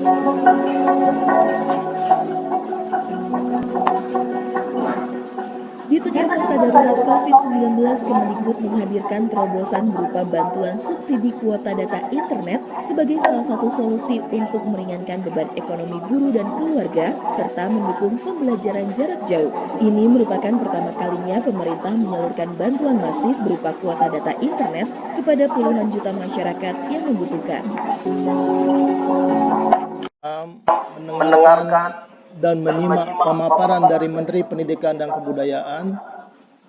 Di tengah masa darurat COVID-19, Kemendikbud menghadirkan terobosan berupa bantuan subsidi kuota data internet sebagai salah satu solusi untuk meringankan beban ekonomi guru dan keluarga, serta mendukung pembelajaran jarak jauh. Ini merupakan pertama kalinya pemerintah menyalurkan bantuan masif berupa kuota data internet kepada puluhan juta masyarakat yang membutuhkan. Mendengarkan dan menyimak pemaparan dari Menteri Pendidikan dan Kebudayaan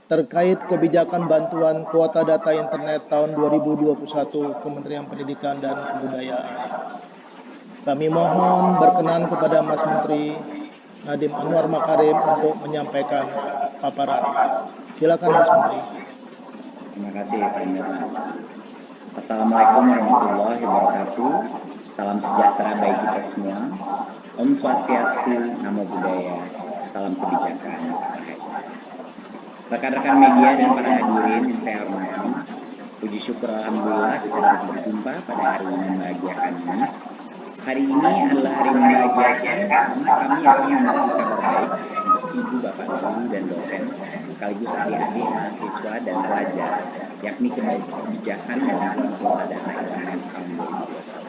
terkait kebijakan bantuan kuota data internet tahun 2021 Kementerian Pendidikan dan Kebudayaan. Kami mohon berkenan kepada Mas Menteri Nadiem Anwar Makarim untuk menyampaikan paparan. Silakan Mas Menteri. Terima kasih Pak Nirman. Assalamualaikum warahmatullahi wabarakatuh. Salam sejahtera bagi kita semua. Om Swastiastu, Namo Buddhaya, salam kebijakan. Rekan-rekan media dan para hadirin yang saya hormati, puji syukur alhamdulillah kita dapat berjumpa pada hari yang membahagiakan ini. Hari ini adalah hari membahagiakan karena kami akan membagi kabar baik untuk ibu, bapak, guru, dan dosen, sekaligus adik-adik, mahasiswa, dan pelajar, yakni kebijakan bantuan kuota data internet tahun 2021.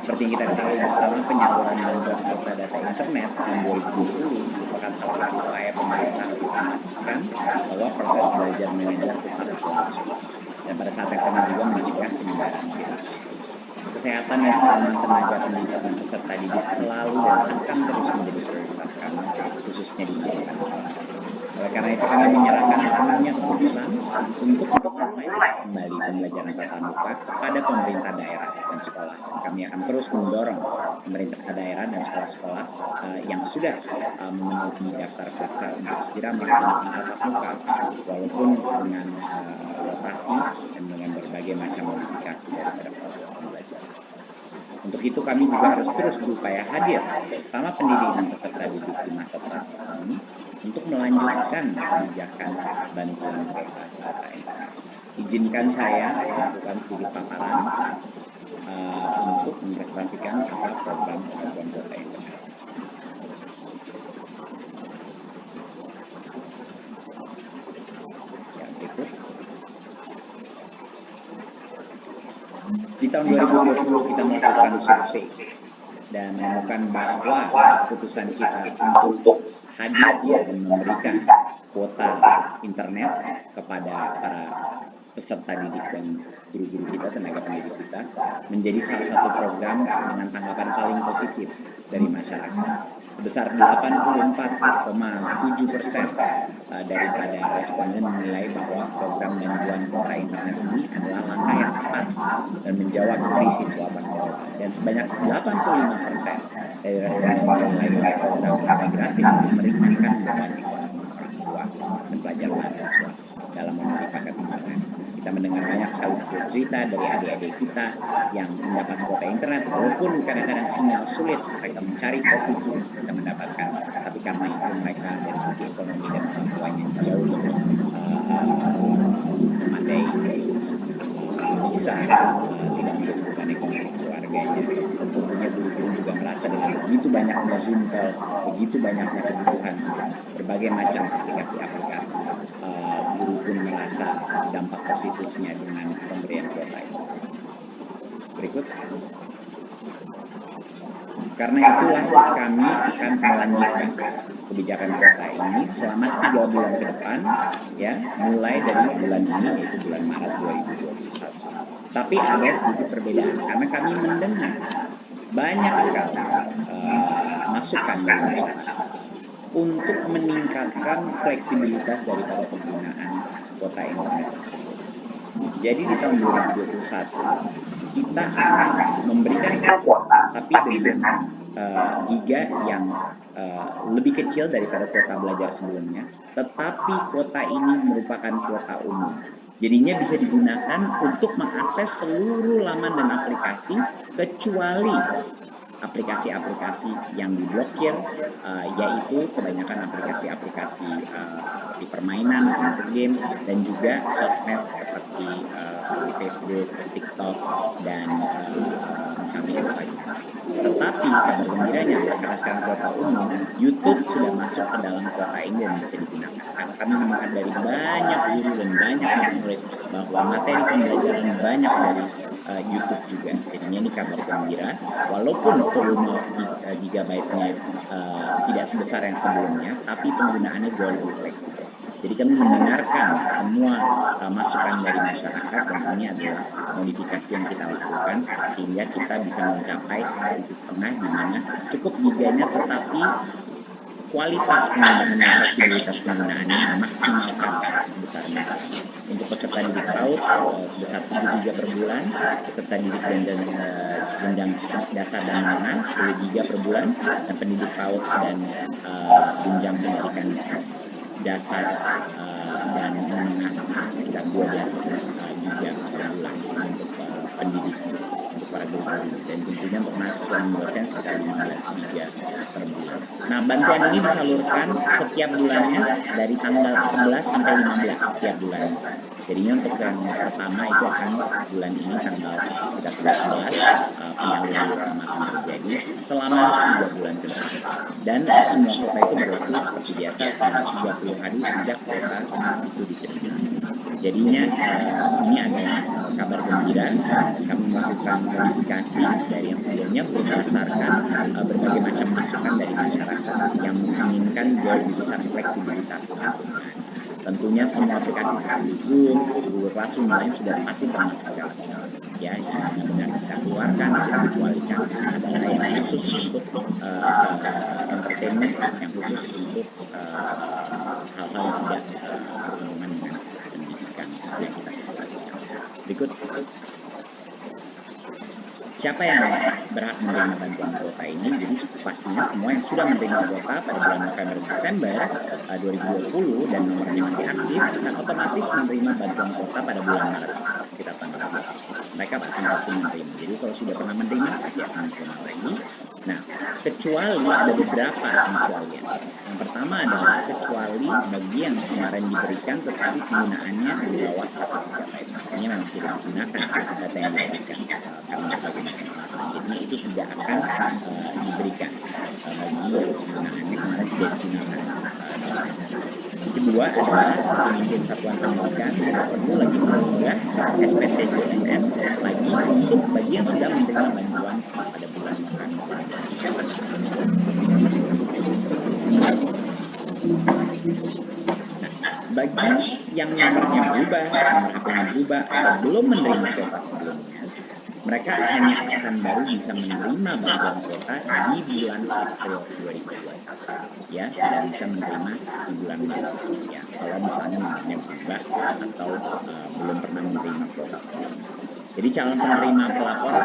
Seperti yang kita ketahui bersama, penyaluran bantuan kuota data internet tahun 2020 merupakan salah satu upaya pemerintah untuk memastikan bahwa proses belajar mengajar tetap berlangsung, dan pada saat yang sama juga mencegah penyebaran virus. Kesehatan dan keselamatan tenaga pendidik dan peserta didik selalu dan akan terus menjadi prioritas kami, khususnya di masa pandemi. Oleh karena itu kami menyerahkan sepenuhnya keputusan untuk memulai kembali pembelajaran tatap muka kepada pemerintah daerah dan sekolah. Dan kami akan terus mendorong pemerintah daerah dan sekolah-sekolah yang sudah memenuhi daftar periksa untuk segera melaksanakan tatap muka, walaupun dengan rotasi dan dengan berbagai macam modifikasi daripada proses pembelajaran. Untuk itu kami juga harus terus berupaya hadir bersama pendidik dan peserta didik di masa transisi ini untuk melanjutkan kebijakan bantuan kuota data internet. Izinkan saya melakukan sedikit paparan untuk mempresentasikan apa program bantuan kuota internet. Yang berikut. Di tahun 2020 kita melakukan survei dan menemukan bahwa keputusan kita untuk hadir dan memberikan kuota internet kepada para peserta didik dan guru-guru kita, tenaga pendidik kita, menjadi salah satu program dengan tanggapan paling positif dari masyarakat. Sebesar 84,7% daripada responden menilai bahwa program bantuan kuota internet ini adalah langkah yang tepat dan menjawab krisis wabah corona. Dan sebanyak 85% dari responden menilai bahwa program kuota gratis ini meringankan beban ekonomi orang tua dan pelajar mahasiswa dalam membeli paket internet. Kita mendengar banyak sekali cerita dari adik-adik kita yang mendapat kuota internet, walaupun kadang-kadang sinyal sulit, mereka mencari posisi untuk bisa mendapatkan, tapi karena itu mereka dari sisi ekonomi dan orang tuanya jauh lebih memadai, bisa tidak menjadi beban ekonomi keluarganya. Dan tentunya guru-guru juga merasa dengan begitu banyaknya Zoom call, begitu banyaknya kebutuhan untuk berbagai macam aplikasi-aplikasi, guru pun merasa dampak positifnya dengan pemberian kuota itu. Berikut. Karena itulah kami akan melanjutkan kebijakan kuota ini selama 3 bulan ke depan, ya, mulai dari bulan ini yaitu bulan Maret 2021. Tapi ada sedikit perbedaan karena kami mendengar banyak sekali masukan dari masyarakat untuk meningkatkan fleksibilitas daripada penggunaan kuota internet tersebut. Jadi di tahun 2021 kita akan memberikan kuota tapi dengan giga yang lebih kecil daripada kuota belajar sebelumnya, tetapi kuota ini merupakan kuota umum. Jadinya bisa digunakan untuk mengakses seluruh laman dan aplikasi kecuali aplikasi-aplikasi yang diblokir, yaitu kebanyakan aplikasi-aplikasi seperti permainan atau untuk game, dan juga sosmed seperti Facebook, TikTok, dan misalnya Instagram. Tetapi kabar gembiranya adalah karena sekarang kuota umum, YouTube sudah masuk ke dalam kuota ini dan bisa digunakan. Karena kami menemukan dari banyak guru dan banyak murid bahwa materi pembelajaran banyak dari YouTube juga. Jadinya ini kabar gembira, walaupun volume gigabyte-nya tidak sebesar yang sebelumnya, tapi penggunaannya jauh lebih fleksibel. Jadi kami mendengarkan semua masukan dari masyarakat, dan ini adalah modifikasi yang kita lakukan sehingga kita bisa mencapai titik tengah di mana cukup giganya tetapi kualitas penggunaannya, fleksibilitas penggunaannya dimaksimalkan sebesar mungkin. Untuk peserta didik PAUD sebesar 7 GB per bulan, peserta didik jenjang dasar dan menengah 10 GB per bulan, dan pendidik PAUD dan jenjang pendidikan dasar dan menengah sekitar 12 GB per bulan untuk pendidik, untuk para guru, dan tentunya untuk mahasiswa dan dosen sekitar 15 GB per bulan. Nah, bantuan ini disalurkan setiap bulannya dari tanggal 11 sampai 15 setiap bulannya. Jadinya untuk yang pertama itu akan bulan ini sekitar tanggal 11 penyaluran pertama akan terjadi selama 3 bulan ke depan. Dan semua kuota itu berlaku seperti biasa selama 30 hari sejak kuota itu diterima. Jadinya ini adalah kabar gembira, dan kami melakukan modifikasi dari yang sebelumnya berdasarkan berbagai macam masukan dari masyarakat yang menginginkan jauh lebih besar fleksibilitas dalam penggunaannya. Tentunya semua aplikasi seperti Zoom, Google Classroom, lain sudah pasti termasuk dalamnya. Ya, yang benar-benar kita keluarkan atau dikecualikan adalah yang khusus untuk entertainment, yang khusus untuk hal-hal yang tidak berhubungan dengan pendidikan yang kita kecualikan. Berikut, siapa yang berhak menerima bantuan kuota ini? Jadi pastinya semua yang sudah menerima kuota pada bulan November Desember 2020 dan nomornya masih aktif akan otomatis menerima bantuan kuota pada bulan Maret sekitar tanggal 11. Mereka akan langsung menerima. Jadi kalau sudah pernah menerima pasti akan menerima lagi. Nah, kecuali ada beberapa pengecualian. Yang pertama adalah kecuali bagi yang kemarin diberikan tetapi penggunaannya di bawah 1 GB. Artinya memang tidak digunakan data yang diberikan karena berbagai macam alasan. Jadi itu tidak akan diberikan bagi yang penggunaannya kemarin tidak digunakan datanya. Yang kedua adalah pemimpin satuan pendidikan tidak perlu lagi mengunggah SPT JNN lagi untuk bagi yang sudah menerima bantuan pada bulan November dan Desember. Nah, bagi yang nomornya berubah, nomor HP-nya berubah, atau belum menerima kuota sebelumnya, mereka hanya akan baru bisa menerima bantuan kuota di bulan April 2021. Ya, tidak bisa menerima di bulan Maret. Ya, kalau misalnya nomornya berubah atau belum pernah menerima kuota sebelumnya. Jadi calon penerima pelapor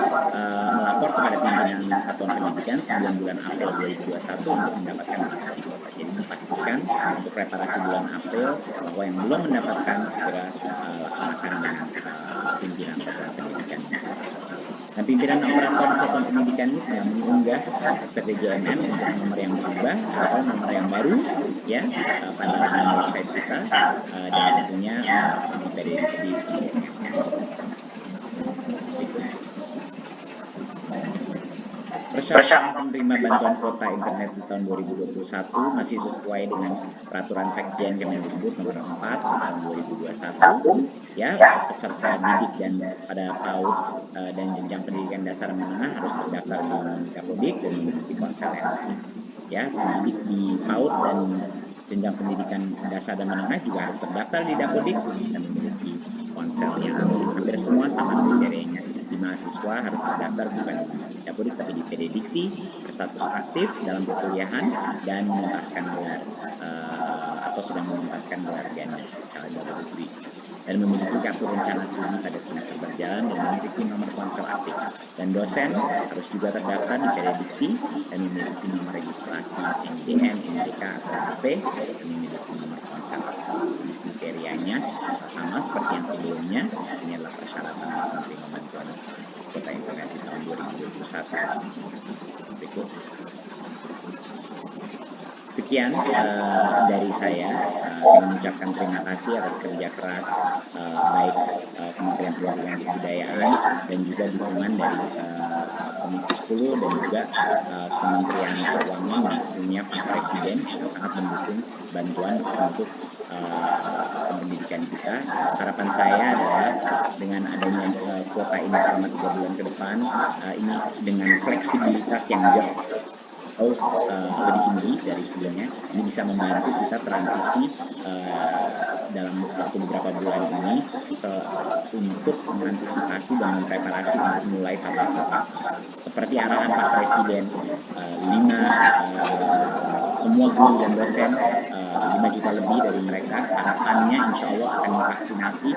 melapor kepada pimpinan satuan pendidikan sebelum bulan April 2021 untuk mendapatkan bantuan kuota. Jadi dipastikan untuk preparasi bulan April bahwa yang belum mendapatkan segera laksanakan dengan pimpinan satuan pendidikan. Dan pimpinan operator satuan pendidikan ini tidak mengunggah SPT JNN untuk nomor yang berubah atau nomor yang baru ya pada laman website kita dan tentunya di Persyaratan menerima bantuan kuota internet di tahun 2021 masih sesuai dengan peraturan Sekjen Kemendikbud nomor 4 tahun 2021. Ya, peserta didik dan pada PAUD dan jenjang pendidikan dasar menengah harus terdaftar di Dapodik dan memiliki ponsel yang aktif. Ya, pendidik di PAUD dan jenjang pendidikan dasar dan menengah juga harus terdaftar di Dapodik dan memiliki ponsel yang aktif. Hampir semua sama kriterianya. Di mahasiswa harus terdaftar bukan di Dapodik tapi di PD Dikti, berstatus aktif dalam perkuliahan dan menuntaskan gelar atau sedang menuntaskan gelar ganda, misalnya double degree, dan memiliki kartu rencana studi pada semester berjalan dan memiliki nomor ponsel aktif. Dan dosen harus juga terdaftar di PD Dikti dan memiliki nomor registrasi NIDN, NIDK atau NIP dan memiliki nomor ponsel aktif. Jadi kriterianya sama seperti yang sebelumnya. Ini adalah persyaratan untuk menerima bantuan kuota internet di tahun 2021. cukup. Sekian dari saya. Saya mengucapkan terima kasih atas kerja keras baik Kementerian Pendidikan dan Kebudayaan dan juga dukungan dari Komisi 10 dan juga Kementerian Keuangan yang tentunya Pak Presiden yang sangat mendukung bantuan untuk sistem pendidikan kita. Harapan saya adalah dengan adanya kuota ini selama 3 bulan ke depan, ini dengan fleksibilitas yang lebih tinggi dari sebelumnya, ini bisa membantu kita transisi dalam waktu beberapa bulan ini untuk mengantisipasi dan mempreparasi untuk mulai tatap muka. Seperti arahan Pak Presiden, 5 semua guru dan dosen 5 juta lebih dari mereka harapannya insya Allah akan divaksinasi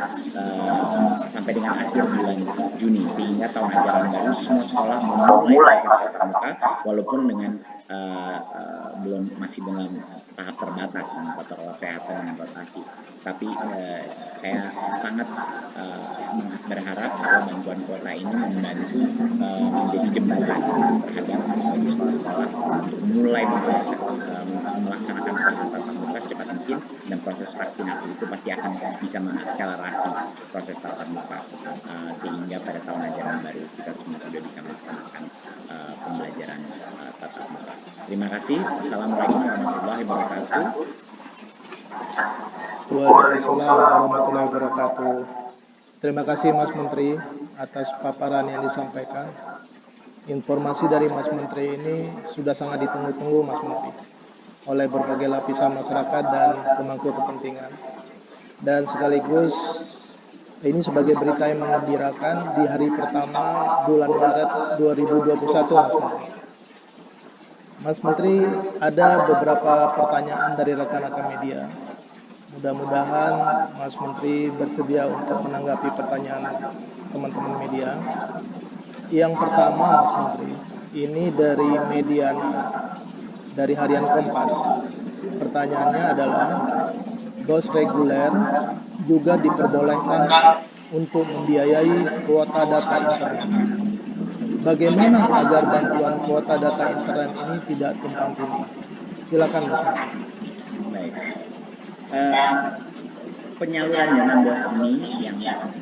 sampai dengan akhir bulan Juni, sehingga tahun ajaran baru semua sekolah memulai proses tatap muka walaupun dengan masih dengan tahap terbatas dengan protokol kesehatan dengan rotasi. Tapi saya sangat berharap bahwa bantuan kuota ini membantu menjadi jembatan terhadap bagi sekolah-sekolah untuk mulai melaksanakan proses tatap muka secepat mungkin, dan proses vaksinasi itu pasti akan bisa mengakselerasi proses tatap muka sehingga pada tahun ajaran baru kita semua sudah bisa melaksanakan pembelajaran tatap muka. Terima kasih. Assalamualaikum warahmatullahi wabarakatuh. Waalaikumsalam warahmatullahi wabarakatuh. Terima kasih Mas Menteri atas paparan yang disampaikan. Informasi dari Mas Menteri ini sudah sangat ditunggu-tunggu Mas Menteri oleh berbagai lapisan masyarakat dan pemangku kepentingan. Dan sekaligus ini sebagai berita yang mengembirakan di hari pertama bulan Maret 2021 Mas Menteri. Mas Menteri, ada beberapa pertanyaan dari rekan-rekan media. Mudah-mudahan Mas Menteri bersedia untuk menanggapi pertanyaan teman-teman media. Yang pertama Mas Menteri, ini dari Mediana, dari Harian Kompas. Pertanyaannya adalah, bos reguler juga diperbolehkan untuk membiayai kuota data internet. Bagaimana agar bantuan kuota data internet ini tidak tumpang tindih? Silakan Mas Menteri. Baik. Penyaluran dana BOS ini yang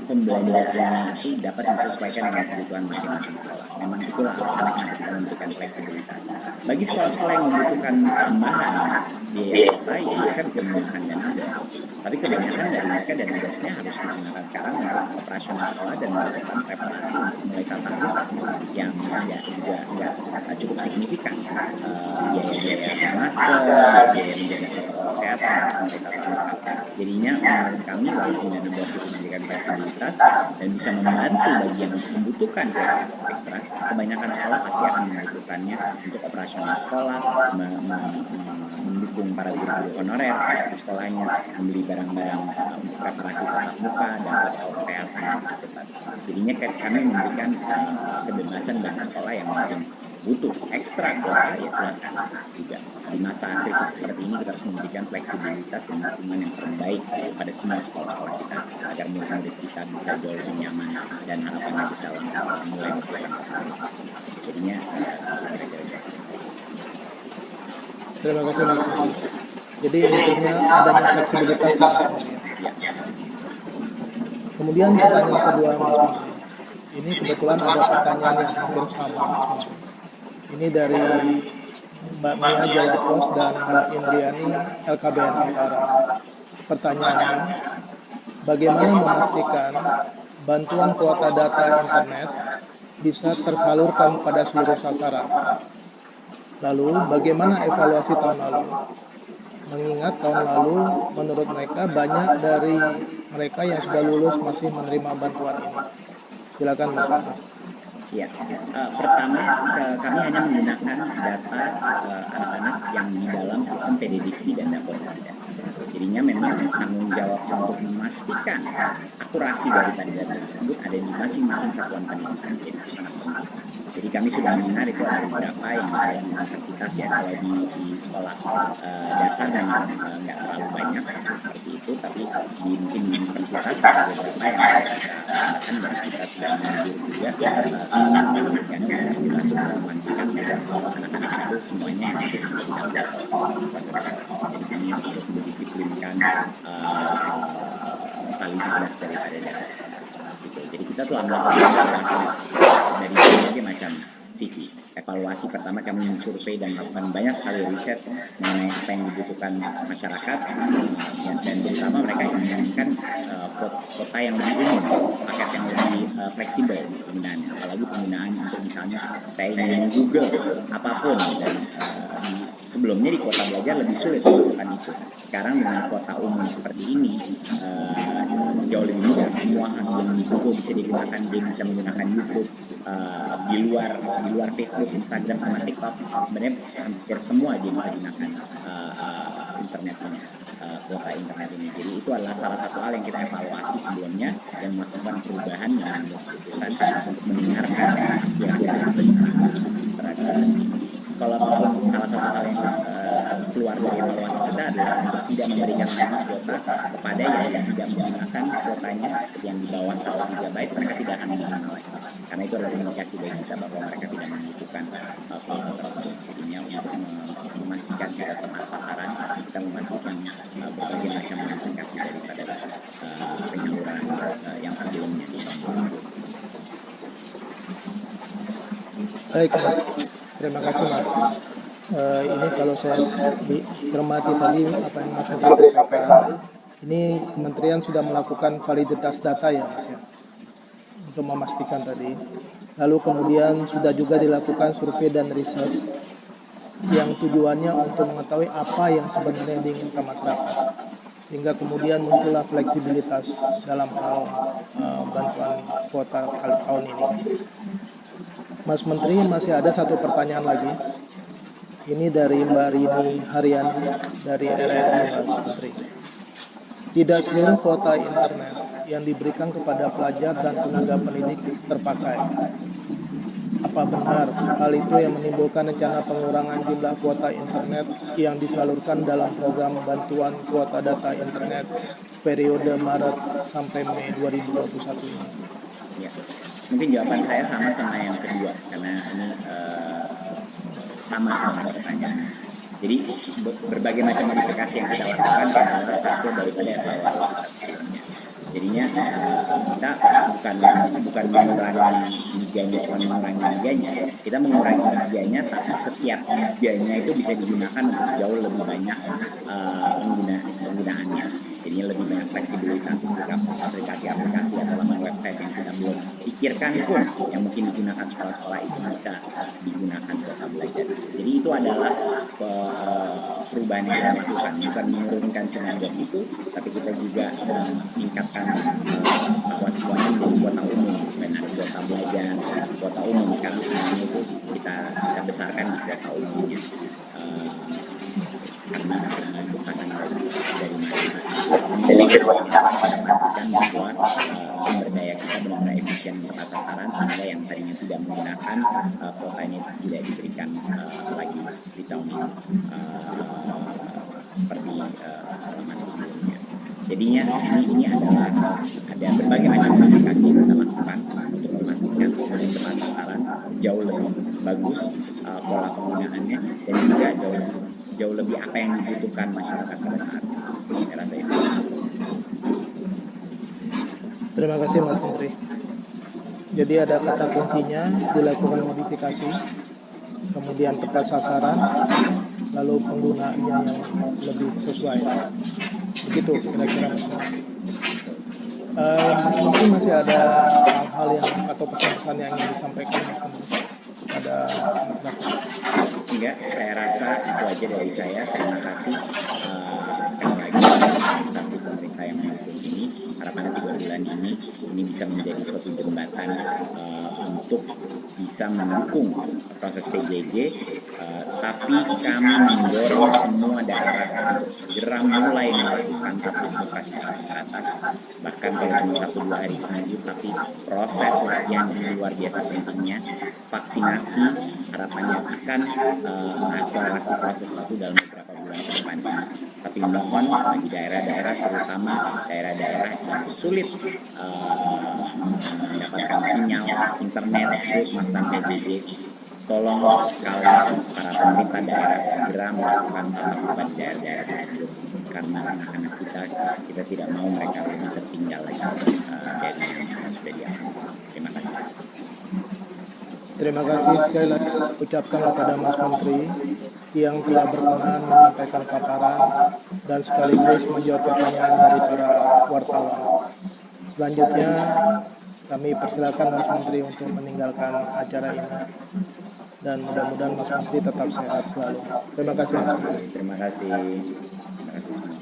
pembelanjaannya itu dapat disesuaikan dengan kebutuhan masing-masing sekolah. Memang itulah alasan kenapa kita memberikan fleksibilitas. Bagi sekolah-sekolah yang membutuhkan tambahan biaya kuota, ya mereka bisa menggunakan dana BOS. Tapi kebanyakan dari mereka dana BOS-nya harus digunakan sekarang untuk operasional sekolah dan melakukan preparasi untuk mulai tatap muka yang juga nggak cukup signifikan. Biaya-biaya masker, biaya menjaga protokol kesehatan untuk mulai tatap muka. Jadinya menurut kami walaupun dana BOS itu memberikan fleksibilitas dan bisa membantu bagi yang membutuhkan ekstra, kebanyakan sekolah pasti akan membutuhkannya untuk operasional sekolah, mendukung para guru-guru honorer di sekolahnya, membeli barang-barang untuk preparasi tatap muka dan protokol kesehatan. Jadinya kami memberikan kebebasan bagi sekolah yang mungkin butuh ekstra kuota, ya silakan juga. Di masa krisis seperti ini kita harus memberikan fleksibilitas dan dukungan yang terbaik pada semua sekolah-sekolah kita agar murid-murid kita bisa jauh lebih nyaman dan harapannya bisa mulai melakukan tatap muka. Jadinya kira-kira. Terima kasih Mas Menteri. Jadi intinya adanya fleksibilitas ya Mas Menteri. Ya. Kemudian pertanyaan kedua Mas Menteri. Ini kebetulan ada pertanyaan yang hampir sama Mas Menteri. Ini dari Mbak Mia Jawa Pos dan Mbak Indriani LKBN Antara. Pertanyaannya, bagaimana memastikan bantuan kuota data internet bisa tersalurkan pada seluruh sasaran? Lalu, bagaimana evaluasi tahun lalu? Mengingat tahun lalu, menurut mereka banyak dari mereka yang sudah lulus masih menerima bantuan ini. Silakan Mas Menteri. Ya, pertama kami hanya menggunakan data anak-anak yang di dalam sistem PDDikti dan Dapodik. Jadinya memang tanggung jawab untuk memastikan akurasi daripada data tersebut ada di masing-masing satuan pendidikan. Itu sangat penting. Jadi kami sudah mendengar itu ada beberapa yang misalnya di universitas ya, kalau di sekolah dasar memang nggak terlalu banyak kasus seperti itu. itu, tapi mungkin di universitas ada beberapa yang sudah kita laksanakan dan kita sudah menghibur juga semua ya, universitas untuk memastikan bahwa anak-anak itu semuanya yang harus mengisi dalam proses sekolah. Jadi kami untuk mendisiplinkan paling cerdas daripada data. Gitu. Jadi kita telah melakukan evaluasi dari berbagai macam sisi. Evaluasi pertama kami mensurvei dan melakukan banyak sekali riset mengenai apa yang dibutuhkan masyarakat dan terutama mereka yang menginginkan kota yang lebih umum, paket yang lebih fleksibel penggunaannya. Apalagi penggunaan untuk misalnya saya ingin Google apapun dan sebelumnya di kuota belajar lebih sulit melakukan itu. Sekarang dengan kuota umum seperti ini jauh lebih mudah. Semua yang Google bisa digunakan, dia bisa menggunakan YouTube. Di luar Facebook, Instagram, sama TikTok, sebenarnya hampir semua dia bisa gunakan internet ini, kuota internet ini. Jadi itu adalah salah satu hal yang kita evaluasi sebelumnya dan melakukan perubahan dan membuat keputusan untuk mendengarkan aspirasi dari terhadap sistem ini. Kalaupun salah satu hal yang keluar dari evaluasi kita adalah untuk tidak memberikan lagi kuota kepada yang tidak menggunakan kuotanya, seperti yang di bawah 1 GB, mereka tidak akan menggunakan lagi. Karena itu adalah indikasi dari kita bahwa mereka tidak membutuhkan kuota tersebut. Jadinya untuk memastikan kita tepat sasaran, kita memastikan berbagai macam modifikasi daripada penyaluran yang sebelumnya di tahun 2020. Baik, terima kasih Mas. Ini kalau saya cermati tadi apa yang Mas Menteri sampaikan, ini kementerian sudah melakukan validitas data ya Mas ya, untuk memastikan tadi. Lalu kemudian sudah juga dilakukan survei dan riset yang tujuannya untuk mengetahui apa yang sebenarnya diinginkan masyarakat, sehingga kemudian muncullah fleksibilitas dalam hal bantuan kuota tahun ini. Mas Menteri, masih ada satu pertanyaan lagi. Ini dari Mbak Rini Haryani dari RRI, Mas Menteri. Tidak seluruh kuota internet yang diberikan kepada pelajar dan tenaga pendidik terpakai. Apa benar hal itu yang menimbulkan rencana pengurangan jumlah kuota internet yang disalurkan dalam program bantuan kuota data internet periode Maret sampai Mei 2021 ini? Ya. Mungkin jawaban saya sama yang kedua, karena ini sama sebenarnya pertanyaannya. Jadi berbagai macam modifikasi yang kita lakukan adalah hasil daripada evaluasi kita sebelumnya. Jadinya kita bukan mengurangi liganya, cuma mengurangi liganya. Kita mengurangi liganya, tapi setiap liganya itu bisa digunakan untuk jauh lebih banyak penggunaannya. Jadinya lebih banyak fleksibilitas untuk aplikasi-aplikasi atau laman website yang kita belum pikirkan pun yang mungkin digunakan sekolah-sekolah itu bisa digunakan kuota belajar. Jadi itu adalah perubahan yang kita lakukan, bukan menurunkan cuma buat itu, tapi kita juga meningkatkan bahwa semuanya menjadi kuota umum, bukan ada kuota belajar, kuota umum. Sekarang semuanya itu kita besarkan di kuota umumnya. Karena desakan dari masyarakat. Yang kedua, kita pastikan bahwa sumber daya kita benar-benar efisien tepat sasaran, sehingga yang tadinya tidak menggunakan kuotanya tidak diberikan lagi di tahun ini seperti pengalaman sebelumnya. Jadinya ini adalah ada berbagai macam modifikasi yang kita lakukan untuk memastikan tepat sasaran, jauh lebih bagus pola penggunaannya, dan juga jauh lebih apa yang dibutuhkan masyarakat pada saat ini. Saya rasa itu. Terima kasih Mas Menteri. Jadi ada kata kuncinya dilakukan modifikasi, kemudian tepat sasaran, lalu penggunaannya yang lebih sesuai. Begitu kira-kira Mas Menteri. Mas Menteri, masih ada hal-hal yang atau pesan-pesan yang ingin disampaikan Mas Menteri kepada masyarakat? Enggak, saya rasa itu aja dari saya. Terima kasih sekali lagi instansi pemerintah yang mendukung ini. Harapannya 3 bulan ini bisa menjadi suatu jembatan untuk bisa mendukung proses PJJ, tapi kami mendorong semua daerah untuk segera mulai melakukan tatap muka secara teratas, bahkan kalau cuma 1-2 hari seminggu, tapi proses latihan ini luar biasa pentingnya. Vaksinasi harapannya akan mengakselerasi proses itu dalam beberapa bulan ke depan. Tapi mohon bagi daerah-daerah, terutama daerah-daerah yang sulit mendapatkan sinyal internet, sulit memasang PJJ, tolong sekali para pemerintah daerah segera melakukan tatap muka di daerah-daerah tersebut, karena anak-anak kita tidak mau mereka lebih tertinggal lagi dari yang sudah dialami. Terima kasih. Terima kasih sekali lagi ucapkan kepada Mas Menteri yang telah berkenan menyampaikan paparan dan sekaligus menjawab pertanyaan dari para wartawan. Selanjutnya kami persilakan Mas Menteri untuk meninggalkan acara ini. Dan mudah-mudahan Mas Menteri tetap sehat selalu. Terima kasih Mas Menteri. Terima kasih semua.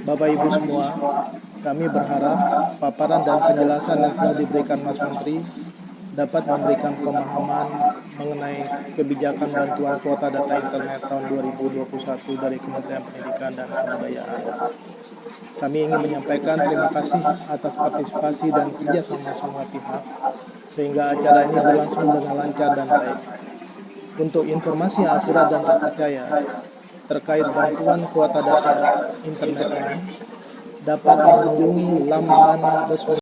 Bapak Ibu semua, kami berharap paparan dan penjelasan yang telah diberikan Mas Menteri dapat memberikan pemahaman mengenai kebijakan bantuan kuota data internet tahun 2021 dari Kementerian Pendidikan dan Kebudayaan. Kami ingin menyampaikan terima kasih atas partisipasi dan kerjasama semua pihak, sehingga acara ini berlangsung dengan lancar dan baik. Untuk informasi yang akurat dan terpercaya terkait bantuan kuota data internet ini, dapat mengunjungi laman resmi